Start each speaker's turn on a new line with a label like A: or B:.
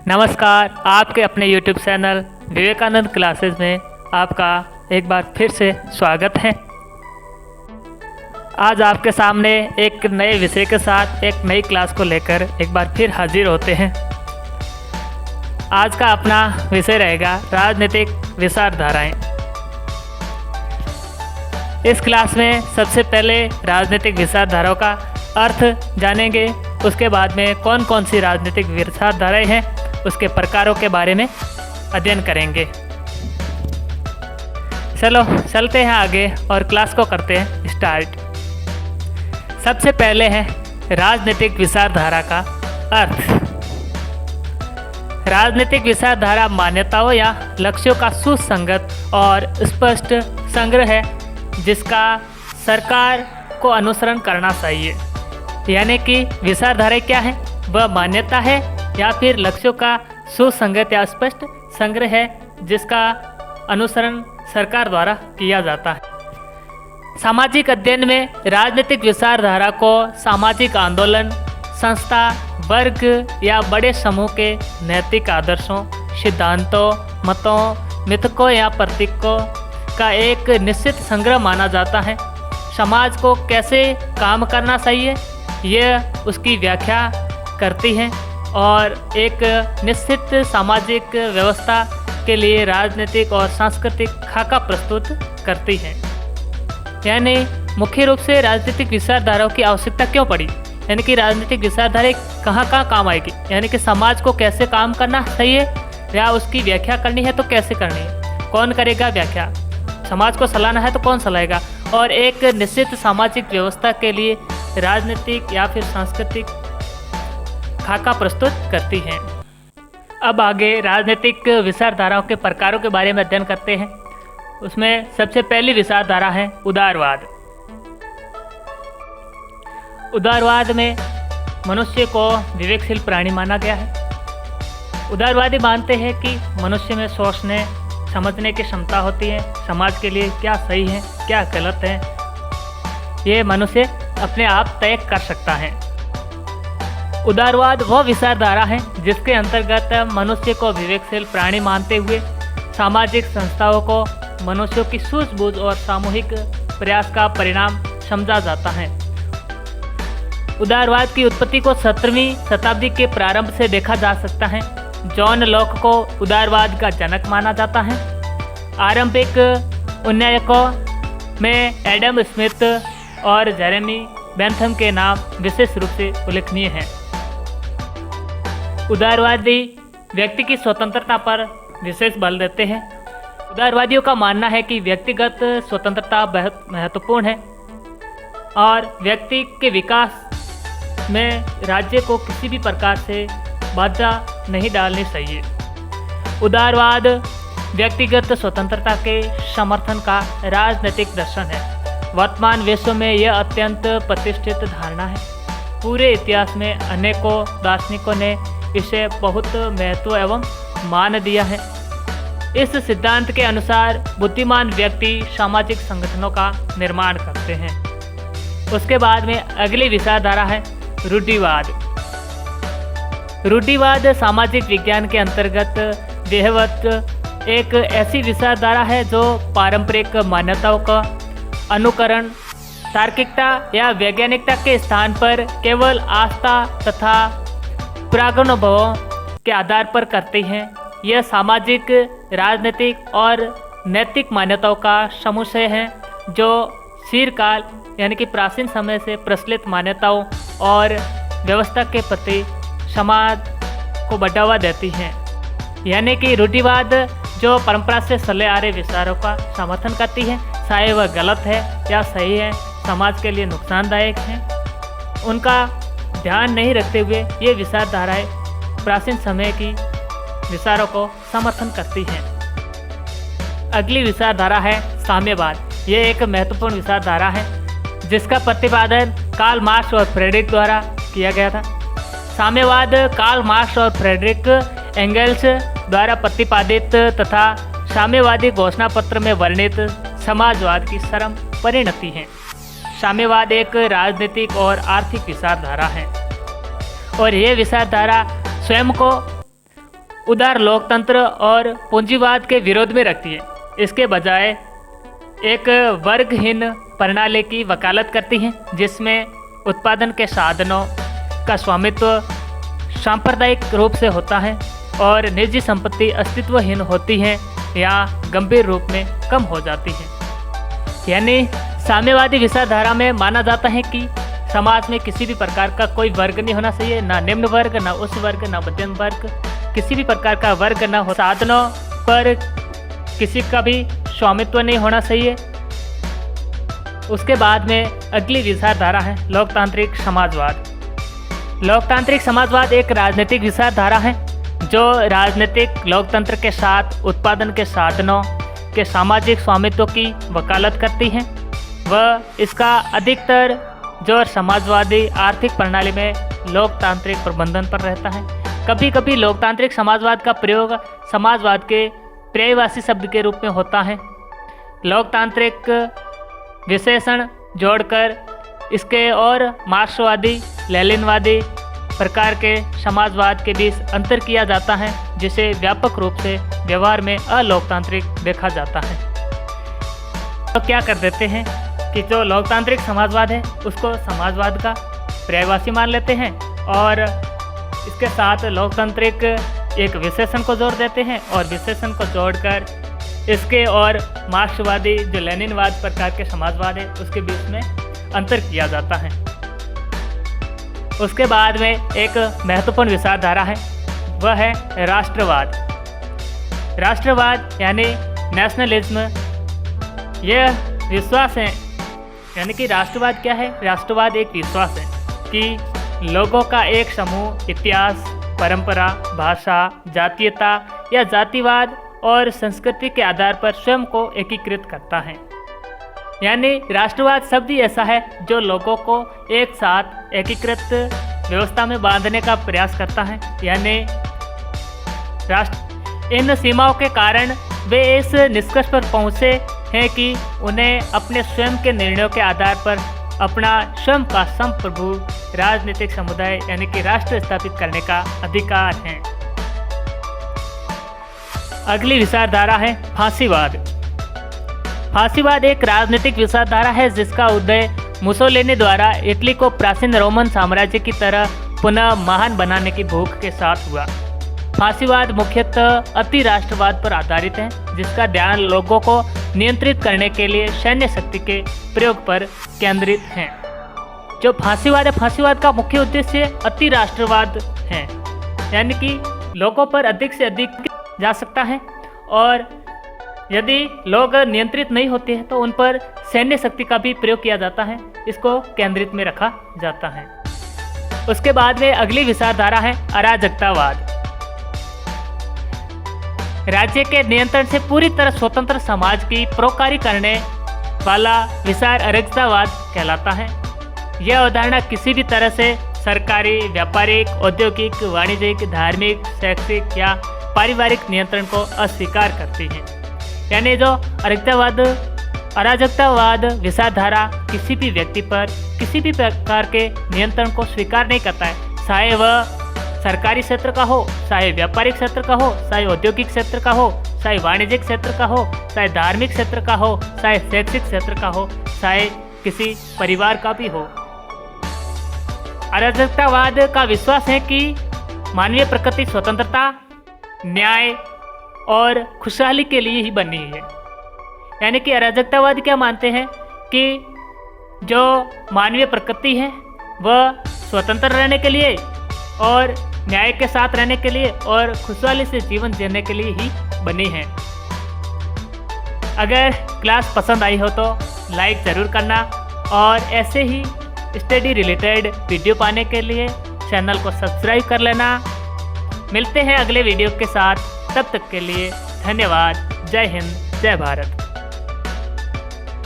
A: नमस्कार, आपके अपने YouTube चैनल विवेकानंद क्लासेस में आपका एक बार फिर से स्वागत है। आज आपके सामने एक नए विषय के साथ एक नई क्लास को लेकर एक बार फिर हाजिर होते हैं। आज का अपना विषय रहेगा राजनीतिक विचारधाराएं। इस क्लास में सबसे पहले राजनीतिक विचारधाराओं का अर्थ जानेंगे, उसके बाद में कौन कौन सी राजनीतिक विचारधाराएं हैं उसके प्रकारों के बारे में अध्ययन करेंगे। चलो चलते हैं आगे और क्लास को करते हैं स्टार्ट। सबसे पहले है राजनीतिक विचारधारा का अर्थ। राजनीतिक विचारधारा मान्यताओं या लक्ष्यों का सुसंगत और स्पष्ट संग्रह है जिसका सरकार को अनुसरण करना चाहिए। यानी कि विचारधारा क्या है, वह मान्यता है या फिर लक्ष्यों का सुसंगत या स्पष्ट संग्रह है जिसका अनुसरण सरकार द्वारा किया जाता है। सामाजिक अध्ययन में राजनीतिक विचारधारा को सामाजिक आंदोलन, संस्था, वर्ग या बड़े समूह के नैतिक आदर्शों, सिद्धांतों, मतों, मिथकों या प्रतीकों का एक निश्चित संग्रह माना जाता है। समाज को कैसे काम करना चाहिए यह उसकी व्याख्या करती है और एक निश्चित सामाजिक व्यवस्था के लिए राजनीतिक और सांस्कृतिक खाका प्रस्तुत करती है। यानी मुख्य रूप से राजनीतिक विचारधाराओं की आवश्यकता क्यों पड़ी, यानी कि राजनीतिक विचारधारा कहाँ कहाँ काम आएगी, यानी कि समाज को कैसे काम करना चाहिए या उसकी व्याख्या करनी है तो कैसे करनी है, कौन करेगा व्याख्या, समाज को सलाहना है तो कौन सलाहेगा, और एक निश्चित सामाजिक व्यवस्था के लिए राजनीतिक या फिर सांस्कृतिक खाका प्रस्तुत करती हैं। अब आगे राजनीतिक विचारधाराओं के प्रकारों के बारे में अध्ययन करते हैं। उसमें सबसे पहली विचारधारा है उदारवाद। उदारवाद में मनुष्य को विवेकशील प्राणी माना गया है। उदारवादी मानते हैं कि मनुष्य में सोचने समझने की क्षमता होती है, समाज के लिए क्या सही है क्या गलत है ये मनुष्य अपने आप तय कर सकता है। उदारवाद वह विचारधारा है जिसके अंतर्गत मनुष्य को विवेकशील प्राणी मानते हुए सामाजिक संस्थाओं को मनुष्यों की सूझबूझ और सामूहिक प्रयास का परिणाम समझा जाता है। उदारवाद की उत्पत्ति को 17वीं शताब्दी के प्रारंभ से देखा जा सकता है। जॉन लॉक को उदारवाद का जनक माना जाता है। आरंभिक उन्नयकों में एडम स्मिथ और जेरेमी बेंथम के नाम विशेष रूप से उल्लेखनीय हैं। उदारवादी व्यक्ति की स्वतंत्रता पर विशेष बल देते हैं। उदारवादियों का मानना है कि व्यक्तिगत स्वतंत्रता बहुत महत्वपूर्ण है और व्यक्ति के विकास में राज्य को किसी भी प्रकार से बाधा नहीं डालनी चाहिए। उदारवाद व्यक्तिगत स्वतंत्रता के समर्थन का राजनीतिक दर्शन है। वर्तमान विश्व में यह अत्यंत प्रतिष्ठित धारणा है। पूरे इतिहास में अनेकों दार्शनिकों ने इसे बहुत महत्व एवं मान दिया है। इस सिद्धांत के अनुसार बुद्धिमान व्यक्ति सामाजिक संगठनों का निर्माण करते हैं। उसके बाद में अगली विचारधारा है रूढ़िवाद। रूढ़िवाद सामाजिक विज्ञान के अंतर्गत देहवत एक ऐसी विचारधारा है जो पारंपरिक मान्यताओं का अनुकरण तार्किकता या वैज्ञानिकता के स्थान पर केवल आस्था तथा प्रागनुभवों के आधार पर करती हैं। यह सामाजिक, राजनीतिक और नैतिक मान्यताओं का समुच्चय है जो चिरकाल यानी कि प्राचीन समय से प्रचलित मान्यताओं और व्यवस्था के प्रति समाज को बढ़ावा देती हैं। यानी कि रूढ़िवाद जो परंपरा से चले आ रहे विचारों का समर्थन करती है, चाहे वह गलत है या सही है, समाज के लिए नुकसानदायक है, उनका ध्यान नहीं रखते हुए ये विचारधाराएं प्राचीन समय की विचारों को समर्थन करती हैं। अगली विचारधारा है साम्यवाद। ये एक महत्वपूर्ण विचारधारा है जिसका प्रतिपादन कार्ल मार्क्स और फ्रेडरिक द्वारा किया गया था। साम्यवाद कार्ल मार्क्स और फ्रेडरिक एंगल्स द्वारा प्रतिपादित तथा साम्यवादी घोषणा पत्र में वर्णित समाजवाद की चरम परिणति है। साम्यवाद एक राजनीतिक और आर्थिक विचारधारा है और यह विचारधारा स्वयं को उदार लोकतंत्र और पूंजीवाद के विरोध में रखती है। इसके बजाय एक वर्गहीन प्रणाली की वकालत करती हैं, जिसमें उत्पादन के साधनों का स्वामित्व सांप्रदायिक रूप से होता है और निजी संपत्ति अस्तित्वहीन होती है या गंभीर रूप में कम हो जाती है। यानी साम्यवादी विचारधारा में माना जाता है कि समाज में किसी भी प्रकार का कोई वर्ग नहीं होना चाहिए, ना निम्न वर्ग, ना उच्च वर्ग, ना मध्यम वर्ग, किसी भी प्रकार का वर्ग ना हो। साधनों पर किसी का भी स्वामित्व नहीं होना चाहिए। उसके बाद में अगली विचारधारा है लोकतांत्रिक समाजवाद। लोकतांत्रिक समाजवाद एक राजनीतिक विचारधारा है जो राजनीतिक लोकतंत्र के साथ उत्पादन के साधनों के सामाजिक स्वामित्व की वकालत करती है। वह इसका अधिकतर जोर समाजवादी आर्थिक प्रणाली में लोकतांत्रिक प्रबंधन पर रहता है। कभी कभी लोकतांत्रिक समाजवाद का प्रयोग समाजवाद के पर्यायवाची शब्द के रूप में होता है। लोकतांत्रिक विशेषण जोड़कर इसके और मार्क्सवादी लेनिनवादी प्रकार के समाजवाद के बीच अंतर किया जाता है, जिसे व्यापक रूप से व्यवहार में अलोकतांत्रिक देखा जाता है। तो क्या कर देते हैं कि जो लोकतांत्रिक समाजवाद है उसको समाजवाद का पर्यायवाची मान लेते हैं और इसके साथ लोकतांत्रिक एक विशेषण को जोड़ देते हैं और विशेषण को जोड़कर इसके और मार्क्सवादी जो लेनिनवाद प्रकार के समाजवाद है उसके बीच में अंतर किया जाता है। उसके बाद में एक महत्वपूर्ण विचारधारा है, वह है राष्ट्रवाद। राष्ट्रवाद यानी नेशनलिज्म, यह विश्वास है, यानी कि राष्ट्रवाद क्या है? राष्ट्रवाद एक विश्वास है कि लोगों का एक समूह इतिहास, परंपरा, भाषा, जातीयता या जातिवाद और संस्कृति के आधार पर स्वयं को एकीकृत करता है। यानी राष्ट्रवाद शब्द ही ऐसा है जो लोगों को एक साथ एकीकृत व्यवस्था में बांधने का प्रयास करता है। यानी राष्ट्र इन सीमाओं के कारण वे इस निष्कर्ष पर पहुँचे हैं कि उन्हें अपने स्वयं के निर्णयों के आधार पर अपना स्वयं का संप्रभु राजनीतिक समुदाय यानी कि राष्ट्र स्थापित करने का अधिकार है। अगली विचारधारा है फांसीवाद। फांसीवाद एक राजनीतिक विचारधारा है जिसका उदय मुसोलिनी द्वारा इटली को प्राचीन रोमन साम्राज्य की तरह पुनः महान बनाने की भूख के साथ हुआ। फांसीवाद मुख्यतः अति राष्ट्रवाद पर आधारित है, जिसका ध्यान लोगों को नियंत्रित करने के लिए सैन्य शक्ति के प्रयोग पर केंद्रित है। जो फांसीवाद है, फांसीवाद का मुख्य उद्देश्य अति राष्ट्रवाद है, यानी कि लोगों पर अधिक से अधिक जा सकता है और यदि लोग नियंत्रित नहीं होते हैं तो उन पर सैन्य शक्ति का भी प्रयोग किया जाता है, इसको केंद्रित में रखा जाता है। उसके बाद में अगली विचारधारा है अराजकतावाद। राज्य के नियंत्रण से पूरी तरह स्वतंत्र समाज की प्रोकारी करने वाला विचार अराजकतावाद कहलाता है। यह अवधारणा किसी भी तरह से सरकारी, व्यापारिक, औद्योगिक, वाणिज्यिक, धार्मिक, शैक्षिक या पारिवारिक नियंत्रण को अस्वीकार करती है। यानी जो अराजकतावाद विचारधारा किसी भी व्यक्ति पर किसी भी प्रकार के नियंत्रण को स्वीकार नहीं करता है, चाहे वह सरकारी क्षेत्र का हो, चाहे व्यापारिक क्षेत्र का हो, चाहे औद्योगिक क्षेत्र का हो, चाहे वाणिज्यिक क्षेत्र का हो, चाहे धार्मिक क्षेत्र का हो, चाहे शैक्षिक क्षेत्र का हो, चाहे किसी परिवार का भी हो। अराजकतावाद का विश्वास है कि मानवीय प्रकृति स्वतंत्रता, न्याय और खुशहाली के लिए ही बनी है। यानी कि अराजकतावाद क्या मानते हैं कि जो मानवीय प्रकृति है वह स्वतंत्र रहने के लिए और न्याय के साथ रहने के लिए और खुशहाली से जीवन जीने के लिए ही बनी है। अगर क्लास पसंद आई हो तो लाइक ज़रूर करना और ऐसे ही स्टडी रिलेटेड वीडियो पाने के लिए चैनल को सब्सक्राइब कर लेना। मिलते हैं अगले वीडियो के साथ, तब तक के लिए धन्यवाद। जय हिंद, जय भारत।